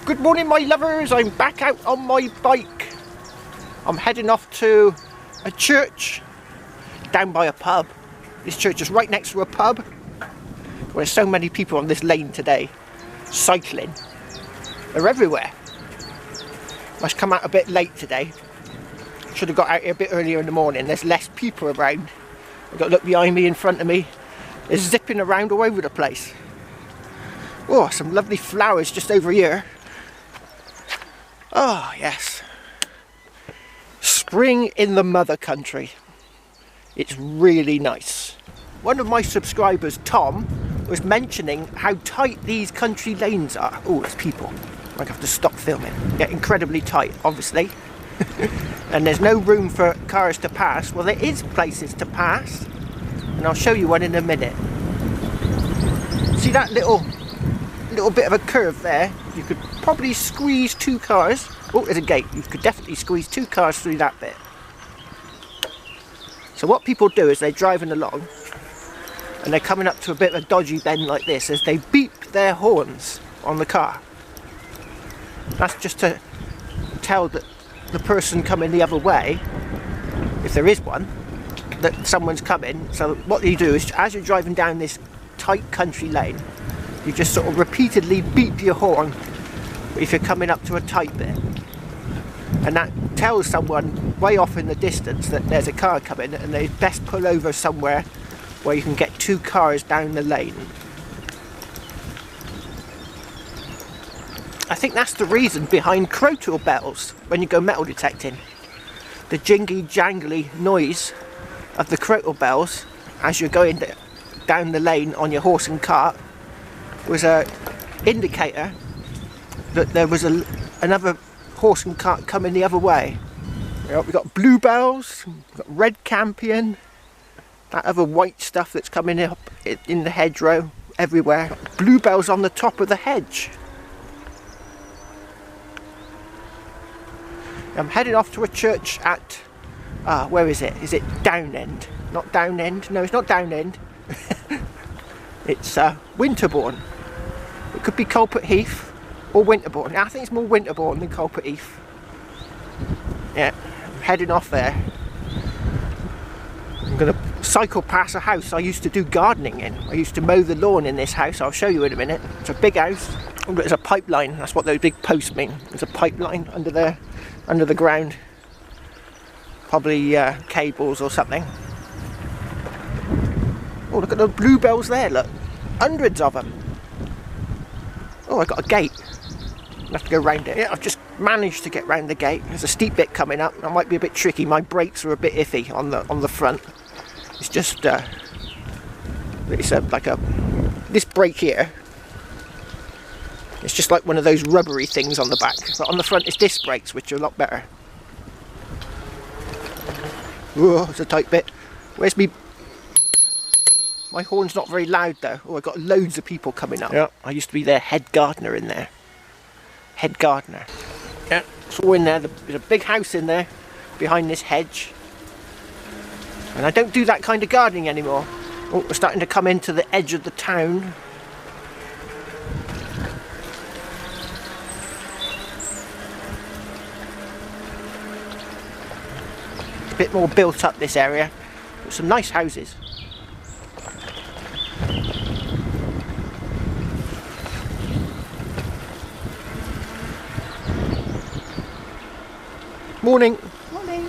Good morning, my lovers. I'm back out on my bike. I'm heading off to a church down by a pub. This church is right next to a pub. There's so many people on this lane today cycling. They're everywhere. Must come out a bit late today. Should have got out here a bit earlier in the morning. There's less people around. I've got to look behind me, in front of me. They're zipping around all over the place. Oh, some lovely flowers just over here. Oh, yes. Spring in the mother country. It's really nice. One of my subscribers, Tom, was mentioning how tight these country lanes are. Oh, there's people. I might have to stop filming. Yeah, incredibly tight, obviously. And there's no room for cars to pass. Well, there is places to pass. And I'll show you one in a minute. See that little bit of a curve there? You could probably squeeze two cars. Oh, there's a gate. You could definitely squeeze two cars through that bit. So what people do is they're driving along and they're coming up to a bit of a dodgy bend like this as they beep their horns on the car. That's just to tell the person coming the other way, if there is one, that someone's coming. So what you do is, as you're driving down this tight country lane, you just sort of repeatedly beep your horn if you're coming up to a tight bit. And that tells someone way off in the distance that there's a car coming and they best pull over somewhere where you can get two cars down the lane. I think that's the reason behind crotal bells when you go metal detecting. The jingy jangly noise of the crotal bells as you're going down the lane on your horse and cart was an indicator that there was another horse and cart coming the other way. We've got bluebells, we've got red campion, that other white stuff that's coming up in the hedgerow everywhere. Bluebells on the top of the hedge. I'm heading off to a church at, where is it? Is it Downend? Not Downend, no, it's not Downend. It's Winterbourne. It could be Culprit Heath or Winterbourne. I think it's more Winterbourne than Culprit Heath. Yeah, I'm heading off there. I'm going to cycle past a house I used to do gardening in. I used to mow the lawn in this house. I'll show you in a minute. It's a big house. Oh, there's a pipeline. That's what those big posts mean. There's a pipeline under there, under the ground. Probably cables or something. Oh, look at the bluebells there, look. Hundreds of them. Oh, I got a gate. I have to go round it. Yeah, I've just managed to get round the gate. There's a steep bit coming up. That might be a bit tricky. My brakes are a bit iffy on the front. It's just this brake here. It's just like one of those rubbery things on the back. But on the front, it's disc brakes, which are a lot better. Whoa, it's a tight bit. Where's me? My horn's not very loud though. Oh, I've got loads of people coming up. Yeah. I used to be their head gardener in there. Head gardener. Yeah, it's all in there. There's a big house in there behind this hedge. And I don't do that kind of gardening anymore. Oh, we're starting to come into the edge of the town. A bit more built up this area. Got some nice houses. Morning. Morning.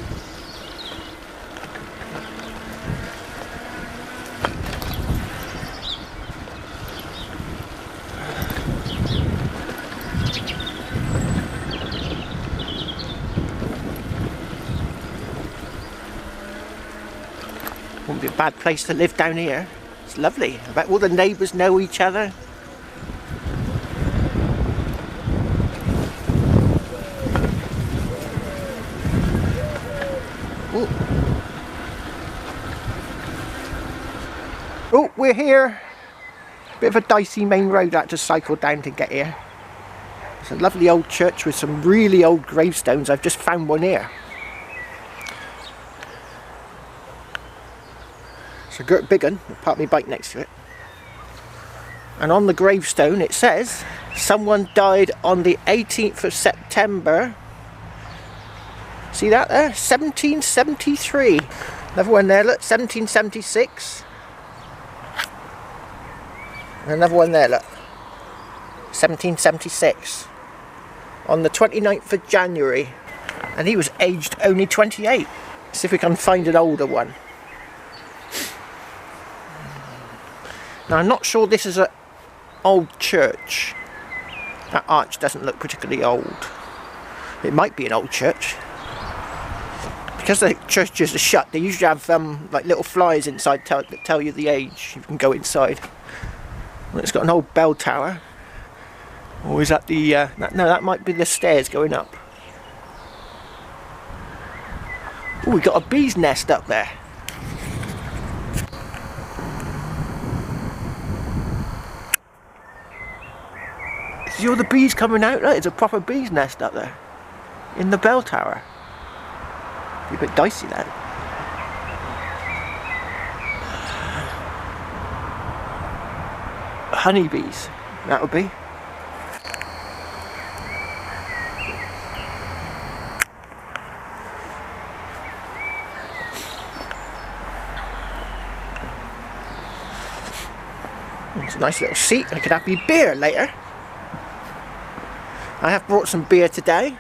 Wouldn't be a bad place to live down here. It's lovely. I bet all the neighbours know each other. Oh, we're here. Bit of a dicey main road I had to cycle down to get here. It's a lovely old church with some really old gravestones. I've just found one here. It's a big one. I'll park my bike next to it. And on the gravestone it says Someone died on the 18th of September. See that there? 1773. Another one there, look, 1776. And another one there, look. 1776. On the 29th of January. And he was aged only 28. See if we can find an older one. Now I'm not sure this is an old church. That arch doesn't look particularly old. It might be an old church. Because the churches are shut, they usually have like little flyers inside that tell you the age. You can go inside. Well, it's got an old bell tower. Or is that the... no, that might be the stairs going up. Oh, we got a bee's nest up there. See all the bees coming out? Look, it's a proper bee's nest up there. In the bell tower. Be a bit dicey that. Honeybees, that would be. It's a nice little seat. I could have me beer later. I have brought some beer today.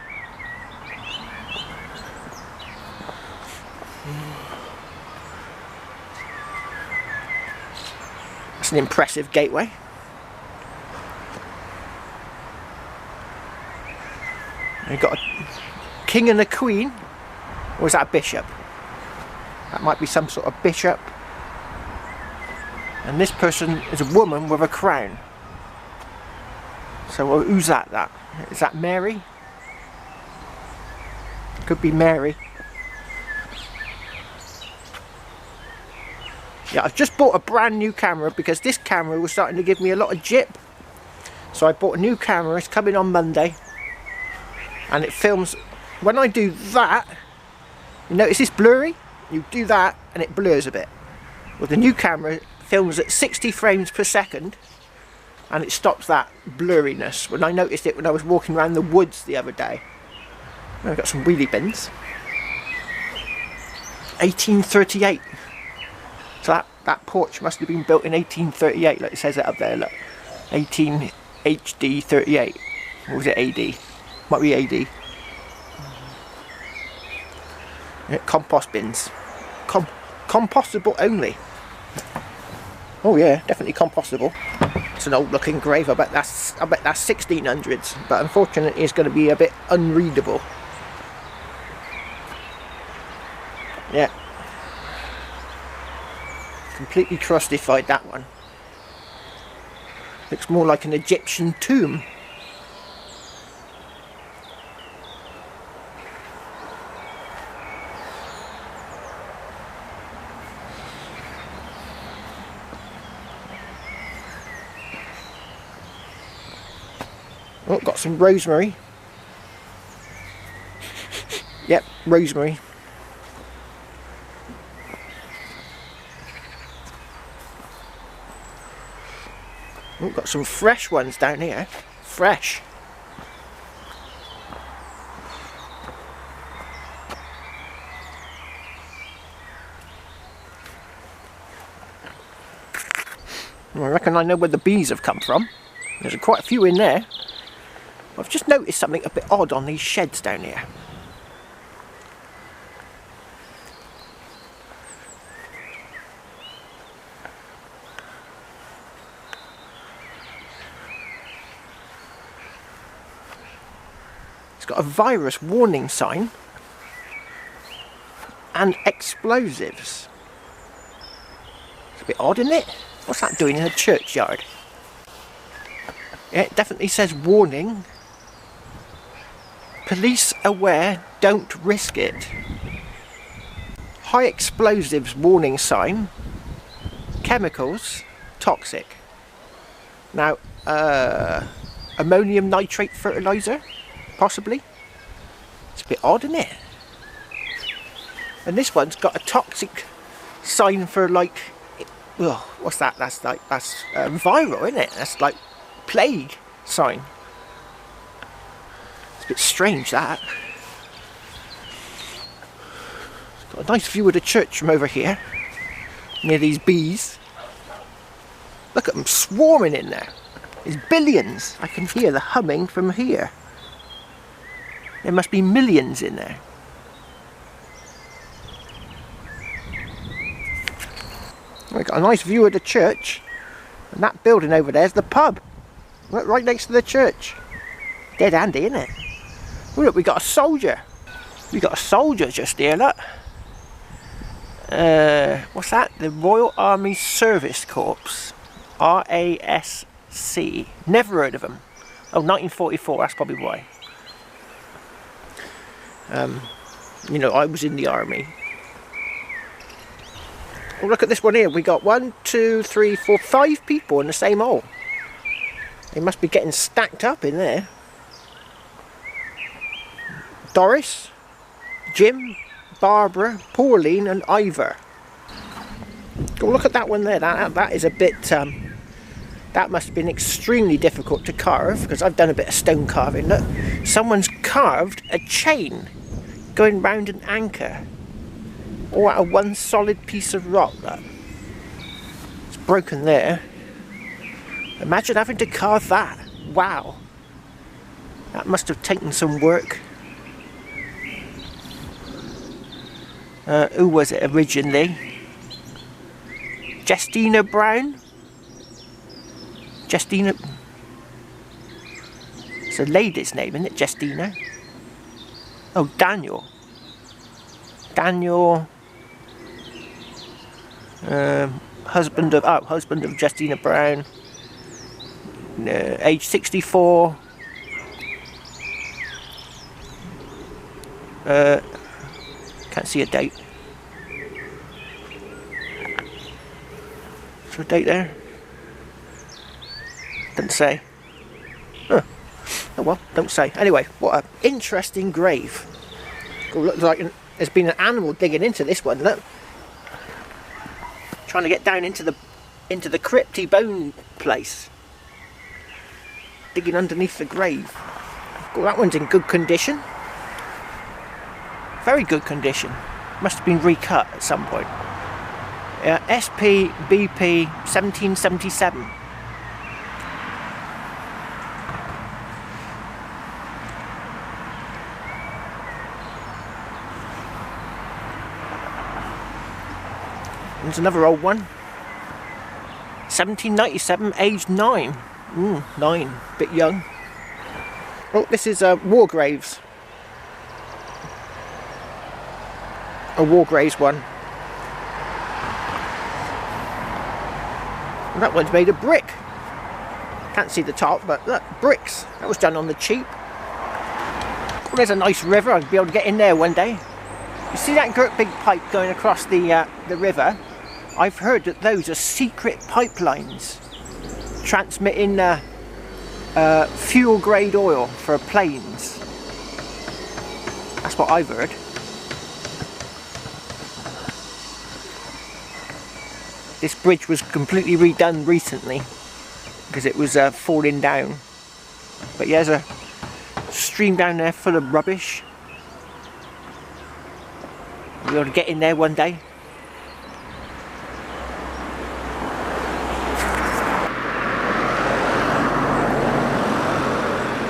That's an impressive gateway. We've got a king and a queen. Or is that a bishop? That might be some sort of bishop. And this person is a woman with a crown. So who's that? Is that Mary? Could be Mary. Yeah, I've just bought a brand new camera because this camera was starting to give me a lot of jip. So I bought a new camera, it's coming on Monday. And it films, when I do that, you notice it's blurry? You do that and it blurs a bit. Well, the new camera films at 60 frames per second and it stops that blurriness. When I noticed it when I was walking around the woods the other day. I've got some wheelie bins. 1838. So that porch must have been built in 1838, like it says it up there, look. 18 HD 38. Or was it AD? Might be AD. Yeah, compost bins. Compostable only. Oh yeah, definitely compostable. It's an old looking grave, I bet that's 1600s, but unfortunately it's going to be a bit unreadable. Yeah. Completely crustified, that one. Looks more like an Egyptian tomb. Oh, got some rosemary. Yep, rosemary. Oh, got some fresh ones down here. Fresh. I reckon I know where the bees have come from. There's quite a few in there. I've just noticed something a bit odd on these sheds down here. It's got a virus warning sign and explosives. It's a bit odd, isn't it? What's that doing in a churchyard? Yeah, it definitely says warning. Police aware, don't risk it. High explosives warning sign. Chemicals, toxic. Now, ammonium nitrate fertilizer, possibly. It's a bit odd, isn't it? And this one's got a toxic sign for like, well, what's that? That's viral, isn't it? That's like plague. sign. It's a bit strange, that. Got a nice view of the church from over here, near these bees. Look at them swarming in there. There's billions. I can hear the humming from here. There must be millions in there. We've got a nice view of the church, and that building over there is the pub. Right next to the church. Dead handy, isn't it? Oh, look, we got a soldier. We got a soldier just here, look. What's that? The Royal Army Service Corps. RASC. Never heard of them. Oh, 1944, that's probably why. You know, I was in the army. Oh, look at this one here. We got 1, 2, 3, 4, 5 people in the same hole. They must be getting stacked up in there. Doris, Jim, Barbara, Pauline and Ivor. Oh, look at that one there. That is a bit... that must have been extremely difficult to carve, because I've done a bit of stone carving. Look, someone's carved a chain going round an anchor. All out of one solid piece of rock. Look. It's broken there. Imagine having to carve that. Wow. That must have taken some work. Who was it originally? Justina Brown? Justina... It's a lady's name, isn't it? Justina? Oh, Daniel. Daniel... husband of Justina Brown. Age 64. Can't see a date. Is there a date there? Doesn't say. Huh. Oh well, don't say. Anyway, what an interesting grave. It looks like there's been an animal digging into this one. Look, trying to get down into the crypty bone place. Digging underneath the grave. Oh, that one's in good condition. Very good condition. Must have been recut at some point. SP BP 1777. There's another old one. 1797, age 9. 9, bit young. Oh, this is war graves. A war graves one. And that one's made of brick. Can't see the top, but look, bricks. That was done on the cheap. Oh, there's a nice river. I'll be able to get in there one day. You see that great big pipe going across the river? I've heard that those are secret pipelines transmitting fuel grade oil for planes. That's what I've heard. This bridge was completely redone recently because it was falling down. But yeah, there's a stream down there full of rubbish. We'll be able to get in there one day.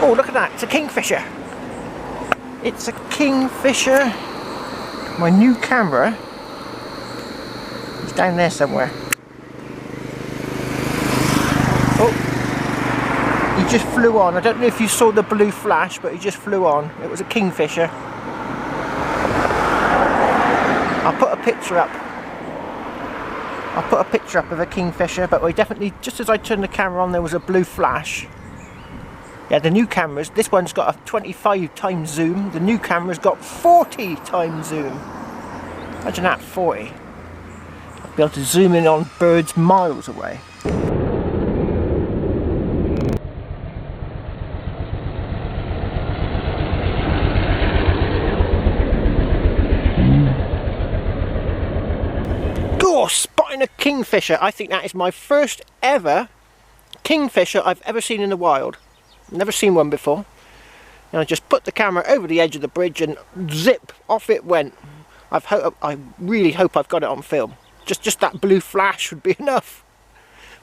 Oh, look at that, it's a kingfisher. It's a kingfisher. My new camera is down there somewhere. Oh, he just flew on. I don't know if you saw the blue flash, but he just flew on. It was a kingfisher. I'll put a picture up. I'll put a picture up of a kingfisher, but we definitely, just as I turned the camera on, there was a blue flash. Yeah, the new cameras, this one's got a 25 times zoom, the new camera's got 40 times zoom. Imagine that, 40. I'll be able to zoom in on birds miles away. Oh, spotting a kingfisher. I think that is my first ever kingfisher I've ever seen in the wild. Never seen one before. And I just put the camera over the edge of the bridge and zip, off it went. I really hope I've got it on film. Just that blue flash would be enough.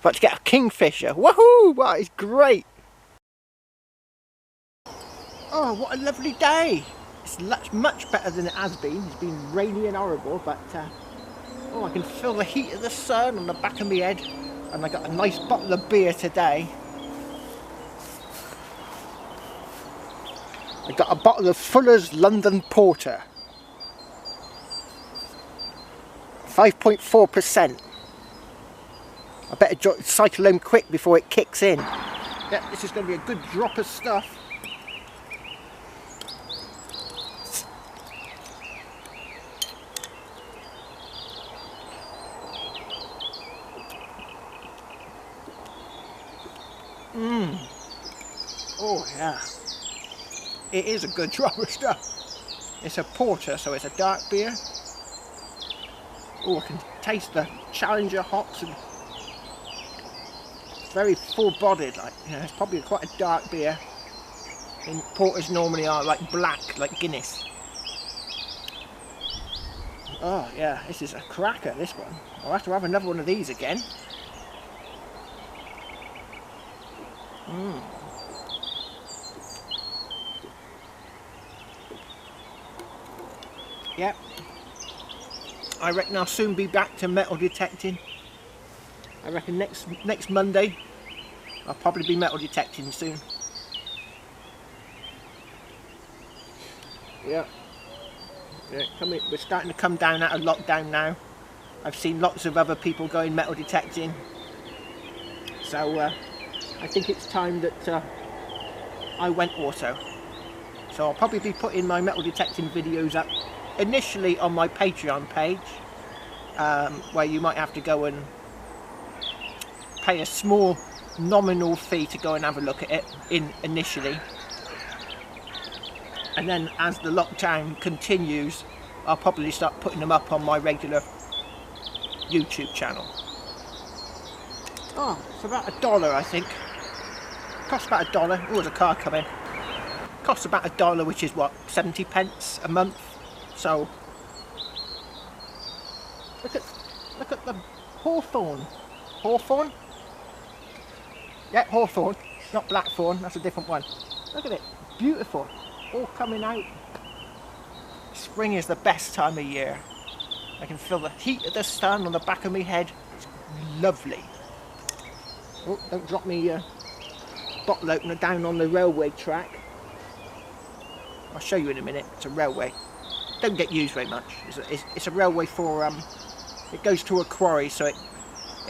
But to get a kingfisher, woohoo! That is great. Oh, what a lovely day. It's much better than it has been. It's been rainy and horrible, but oh, I can feel the heat of the sun on the back of my head. And I got a nice bottle of beer today. I got a bottle of Fuller's London Porter. 5.4%. I better cycle home quick before it kicks in. Yeah, this is going to be a good drop of stuff. Oh yeah. It is a good drop of stuff. It's a porter, so it's a dark beer. Oh, I can taste the Challenger hops and very full-bodied. Like, you know, it's probably quite a dark beer. And porters normally are like black, like Guinness. Oh yeah, this is a cracker. This one. I'll have to have another one of these again. Yep. I reckon I'll soon be back to metal detecting. I reckon next Monday I'll probably be metal detecting soon. Yeah. We're starting to come down out of lockdown now. I've seen lots of other people going metal detecting. So I think it's time that I went also. So I'll probably be putting my metal detecting videos up initially on my Patreon page, where you might have to go and pay a small nominal fee to go and have a look at it initially. And then as the lockdown continues, I'll probably start putting them up on my regular YouTube channel. Oh, it's about $1 I think. Costs about $1. Oh, there's a car coming. Costs about $1, which is what, 70 pence a month. So look at the hawthorn. Hawthorn? Yeah, hawthorn. Not blackthorn, that's a different one. Look at it. Beautiful. All coming out. Spring is the best time of year. I can feel the heat of the sun on the back of my head. It's lovely. Oh, don't drop me bottle opener down on the railway track. I'll show you in a minute. It's a railway. Don't get used very much. It's a railway for it goes to a quarry, so it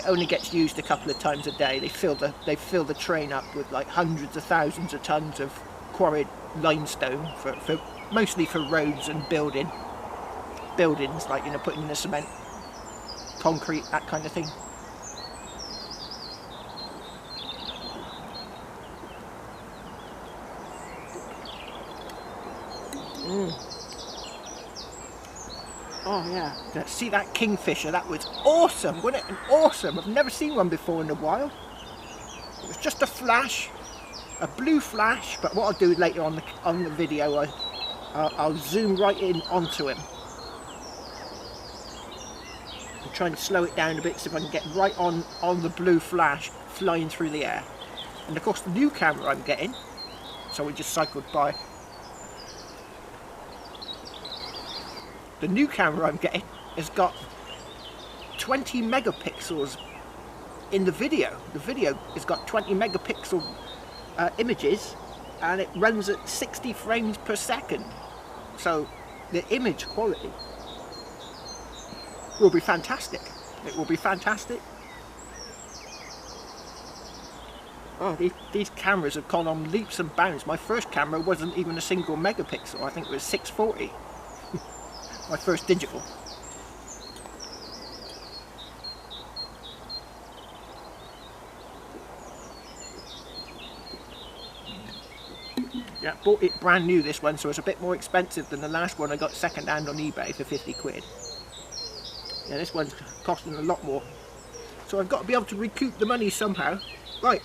only gets used a couple of times a day. They fill the train up with like hundreds of thousands of tons of quarried limestone for mostly for roads and buildings, like, you know, putting in the cement, concrete, that kind of thing. Oh yeah, see that kingfisher, that was awesome, wasn't it? Awesome, I've never seen one before in the wild. It was just a flash, a blue flash, but what I'll do later on the video, I'll zoom right in onto him. I'm trying to slow it down a bit so if I can get right on the blue flash flying through the air. And of course the new camera I'm getting, so we just cycled by. The new camera I'm getting has got 20 megapixels in the video. The video has got 20 megapixel images, and it runs at 60 frames per second. So the image quality will be fantastic. It will be fantastic. Oh, these cameras have gone on leaps and bounds. My first camera wasn't even a single megapixel. I think it was 640. My first digital. Yeah, bought it brand new, this one, so it's a bit more expensive than the last one I got second hand on eBay for 50 quid. Yeah, this one's costing a lot more. So I've got to be able to recoup the money somehow. Right,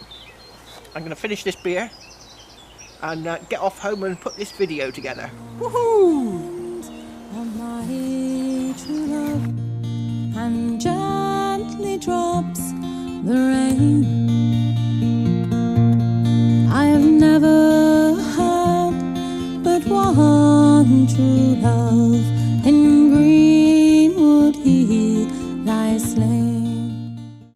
I'm going to finish this beer and get off home and put this video together. Woohoo! Of my true love, and gently drops the rain.